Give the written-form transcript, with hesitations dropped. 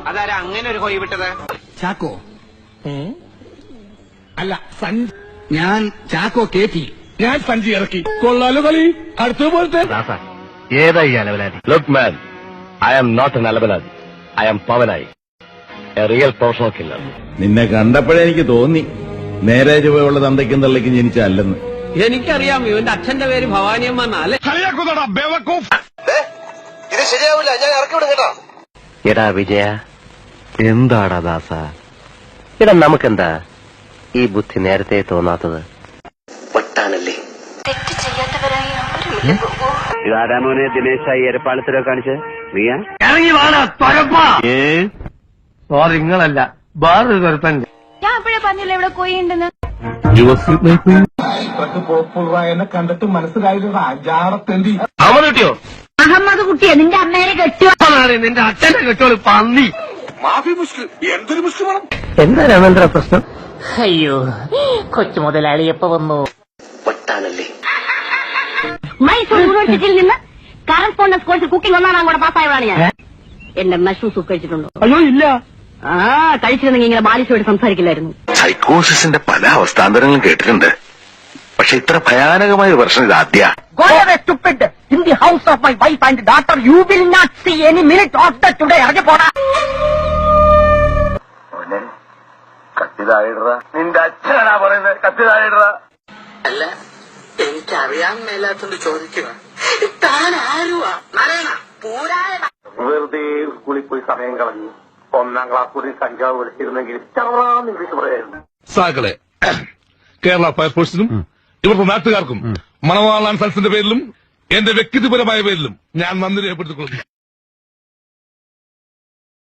അതാരാ അങ്ങനെ ഒരു കോഴി വിട്ടത്? ചാക്കോ അല്ല ഞാൻ ചാക്കോ കേറ്റി, ഞാൻ സഞ്ചി ഇറക്കി. കൊള്ളാലോ കളി. അടുത്ത പോലത്തെ ഏതാ ഈ അലവലാതി? Look man, I am not an അലവലാതി, I am Pavanayi, a real professional killer. നിന്നെ കണ്ടപ്പോഴേ എനിക്ക് തോന്നി നേരെ ചുവയുള്ള തന്തയ്ക്കും തള്ളിക്കും ജനിച്ചല്ലെന്ന്. എനിക്കറിയാം, ഇവന്റെ അച്ഛന്റെ പേര് ഭവാനിയമ്മ എന്നാലേ. ഇത് ശരിയാവില്ല, ഞാൻ ഇറക്കി വിടും കേട്ടോ. എടാ വിജയ, എന്താടാ ദാസ, എടാ നമുക്കെന്താ ഈ ബുദ്ധി നേരത്തെ തോന്നാത്തത്? വട്ടാണല്ലേ. തെറ്റ് ചെയ്യാത്തവരായി ആരുമില്ല. ഇതാരാമോനെ ദിനേശായി എരപ്പാളത്തിലോ കാണിച്ച് നീയാ? നിങ്ങളല്ല, വേറൊരു കറുപ്പൻ. ഞാൻ അപ്പോഴേ പറഞ്ഞില്ല ഇവിടെ കോഴിയുണ്ടെന്ന്. പോപ്പുളറായെന്നെ കണ്ടിട്ട് മനസ്സിലായില്ല. ജാടത്തെണ്ടി അവൻ കിട്ടിയോ? അഹമ്മദ് കുട്ടിയെ നിന്റെ അമ്മേനെ കെട്ടുക. നിന്റെ അച്ഛനെ കെട്ടോളൂ പന്നി. മാഫി മുഷ്കിൽ, എന്തൊരു മുഷ്കിൽ വേണം. എന്താ രാമേന്ദ്ര പ്രശ്നം? അയ്യോ, കൊച്ചു മുതലാളി എപ്പോ വന്നു? വട്ടാണല്ലേ. മൈസൂർ യൂണിവേഴ്സിറ്റിയിൽ നിന്ന് കറസ്പോണ്ടൻസ് കോഴ്സിൽ കുക്കിംഗ് ഒന്നാം കൂടെ പാസ്സായതാണ് ഞാൻ. എന്റെ മഷ്റൂം സൂപ്പ് കഴിച്ചിട്ടുണ്ടോ? അയ്യോ ഇല്ല. കഴിച്ചിരുന്നെങ്കിൽ ഇങ്ങനെ ബാലിശോട് സംസാരിക്കില്ലായിരുന്നു. സൈക്കോസിന്റെ പല അവസ്ഥാന്തരങ്ങളും കേട്ടിട്ടുണ്ട്, പക്ഷെ ഇത്ര ഭയാനകമായ ഒരു പ്രശ്നം ഇത് ആദ്യ. Go away, stupid! In the house of my wife and daughter, you will not see any minute of the today. ഇറങ്ങി പോടാ. കത്തിതായിട, നിന്റെ അച്ഛനാ പറയുന്നത്. കത്തിതായിട. അല്ല, എനിക്കറിയാൻ മേലാത്തോണ്ട് ചോദിക്കുക, താൻ ആരുവാ? നാരായണ പൂരായണ. വെറുതെ സ്കൂളിൽ പോയി സമയം കളഞ്ഞു 1ാം ക്ലാസ് കൂടി കഞ്ചാവ് വിളിച്ചിരുന്നെങ്കിൽ ചവറാന്ന് ഇംഗ്ലീഷ് പറയായിരുന്നു. സാക്കളെ, കേരള ഫയർഫോഴ്സിനും ഇവിടുത്തെ നാട്ടുകാർക്കും മണവാളാൻ സൽസിന്റെ പേരിലും എന്റെ വ്യക്തിപരമായ പേരിലും ഞാൻ നന്ദി രേഖപ്പെടുത്തിക്കൊള്ളുന്നു.